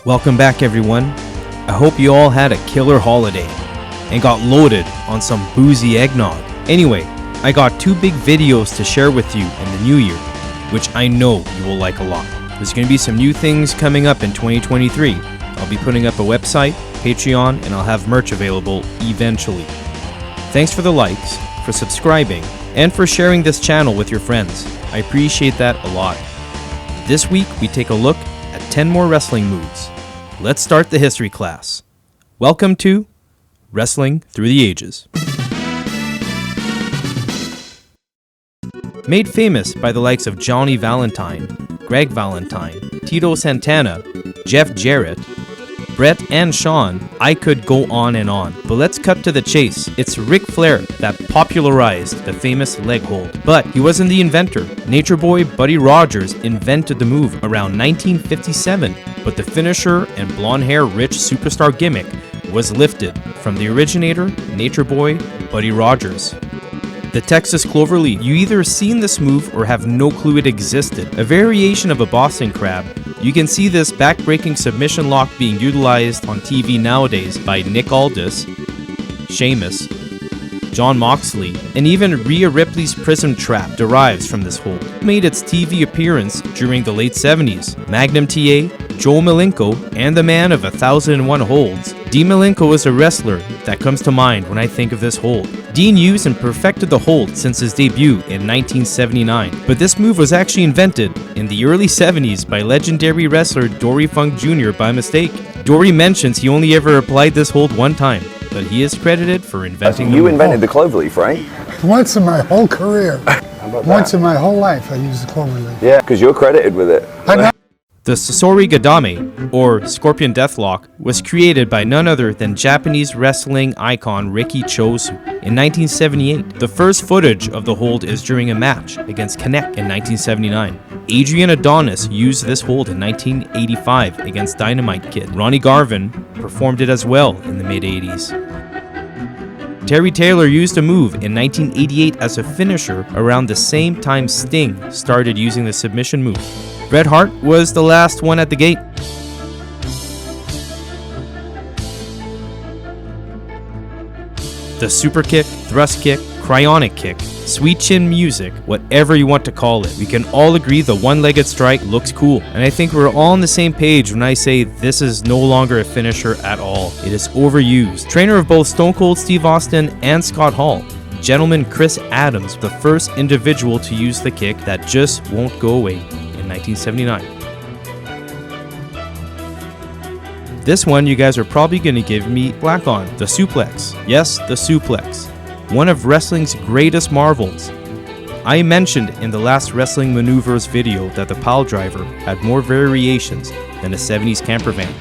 Welcome back, everyone. I hope you all had a killer holiday and got loaded on some boozy eggnog. Anyway, I got two big videos to share with you in the new year, which I know you will like a lot. There's going to be some new things coming up in 2023. I'll be putting up a website, Patreon, and I'll have merch available eventually. Thanks for the likes, for subscribing, and for sharing this channel with your friends. I appreciate that a lot. This week, we take a look at 10 more wrestling moves. Let's start the history class. Welcome to Wrestling Through the Ages. Made famous by the likes of Johnny Valentine, Greg Valentine, Tito Santana, Jeff Jarrett, Brett and Shawn, I could go on and on. But let's cut to the chase. It's Ric Flair that popularized the famous leg hold. But he wasn't the inventor. Nature Boy Buddy Rogers invented the move around 1957, but the finisher and blonde hair rich superstar gimmick was lifted from the originator, Nature Boy Buddy Rogers. The Texas Cloverleaf. You either seen this move or have no clue it existed. A variation of a Boston Crab. You can see this back-breaking submission lock being utilized on TV nowadays by Nick Aldis, Sheamus, Jon Moxley, and even Rhea Ripley's Prism Trap derives from this hold. It made its TV appearance during the late 70s. Magnum TA, Joe Malenko, and the man of 1,001 holds. Dean Malenko is a wrestler that comes to mind when I think of this hold. Dean used and perfected the hold since his debut in 1979, but this move was actually invented in the early 70s by legendary wrestler Dory Funk Jr. by mistake. Dory mentions he only ever applied this hold one time, but he is credited for inventing the move. You invented the cloverleaf, right? Once in my whole career. How about Once that? in my whole life I used the cloverleaf. Yeah, because you're credited with it. The Sasori gatame, or Scorpion Deathlock, was created by none other than Japanese wrestling icon Riki Chosu in 1978. The first footage of the hold is during a match against Connect in 1979. Adrian Adonis used this hold in 1985 against Dynamite Kid. Ronnie Garvin performed it as well in the mid-80s. Terry Taylor used a move in 1988 as a finisher around the same time Sting started using the submission move. Bret Hart was the last one at the gate. The super kick, thrust kick, cryonic kick, sweet chin music, whatever you want to call it. We can all agree the one-legged strike looks cool. And I think we're all on the same page when I say this is no longer a finisher at all. It is overused. Trainer of both Stone Cold Steve Austin and Scott Hall, gentleman Chris Adams, the first individual to use the kick that just won't go away. 1979. This one you guys are probably going to give me black on. The suplex. Yes, the suplex. One of wrestling's greatest marvels. I mentioned in the last Wrestling Maneuvers video that the pile driver had more variations than a 70s camper van.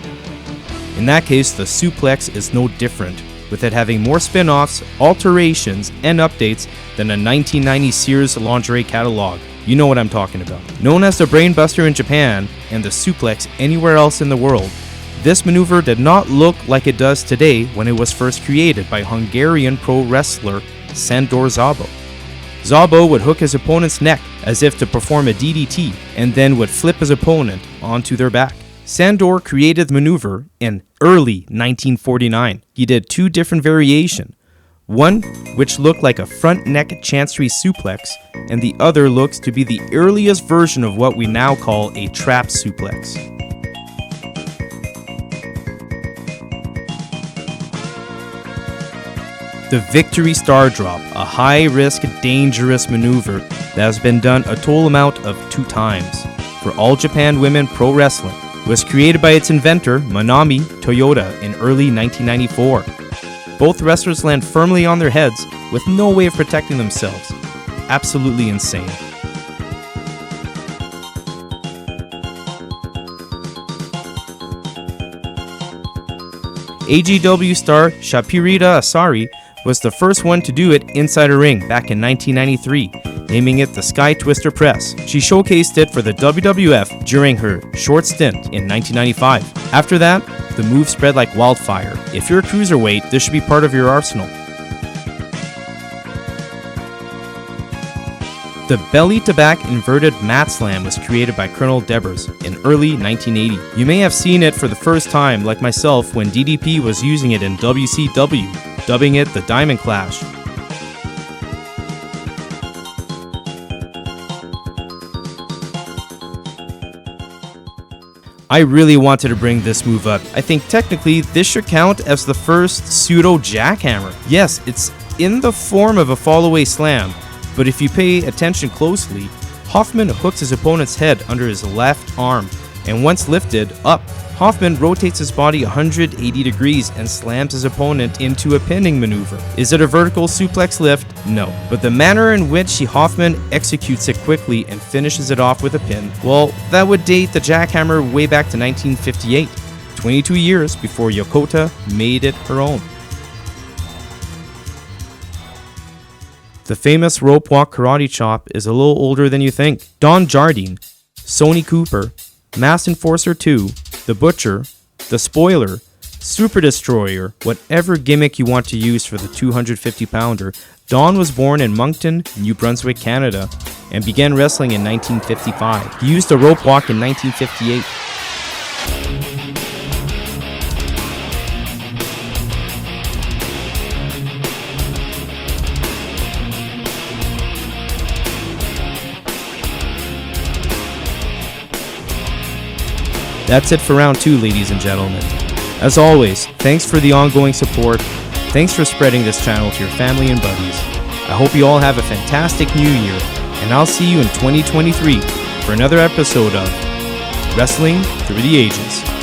In that case, the suplex is no different, with it having more spin-offs, alterations, and updates than a 1990 Sears lingerie catalog. You know what I'm talking about. Known as the Brainbuster in Japan and the suplex anywhere else in the world, this maneuver did not look like it does today when it was first created by Hungarian pro wrestler Sandor Szabo. Szabo would hook his opponent's neck as if to perform a DDT and then would flip his opponent onto their back. Sandor created the maneuver in early 1949. He did two different variations. One which looked like a front neck chancery suplex, and the other looks to be the earliest version of what we now call a trap suplex. The Victory Star Drop, a high-risk, dangerous maneuver that has been done a total amount of 2 times for All Japan Women Pro Wrestling. It was created by its inventor, Manami Toyota, in early 1994. Both wrestlers land firmly on their heads with no way of protecting themselves. Absolutely insane. AGW star Shapirita Asari was the first one to do it inside a ring back in 1993, naming it the Sky Twister Press. She showcased it for the WWF during her short stint in 1995. After that, the move spread like wildfire. If you're a cruiserweight, this should be part of your arsenal. The belly-to-back inverted mat slam was created by Colonel Devers in early 1980. You may have seen it for the first time, like myself, when DDP was using it in WCW, dubbing it the Diamond Clash. I really wanted to bring this move up. I think technically this should count as the first pseudo jackhammer. Yes, it's in the form of a fallaway slam, but if you pay attention closely, Hoffman hooks his opponent's head under his left arm, and once lifted up, Hoffman rotates his body 180 degrees and slams his opponent into a pinning maneuver. Is it a vertical suplex lift? No. But the manner in which Hoffman executes it quickly and finishes it off with a pin, well, that would date the jackhammer way back to 1958, 22 years before Yokota made it her own. The famous rope walk karate chop is a little older than you think. Don Jardine, Sonny Cooper, Mass Enforcer 2, The Butcher, The Spoiler, Super Destroyer, whatever gimmick you want to use for the 250-pounder, Don was born in Moncton, New Brunswick, Canada, and began wrestling in 1955. He used a rope walk in 1958. That's it for round 2, ladies and gentlemen. As always, thanks for the ongoing support. Thanks for spreading this channel to your family and buddies. I hope you all have a fantastic new year, and I'll see you in 2023 for another episode of Wrestling Through the Ages.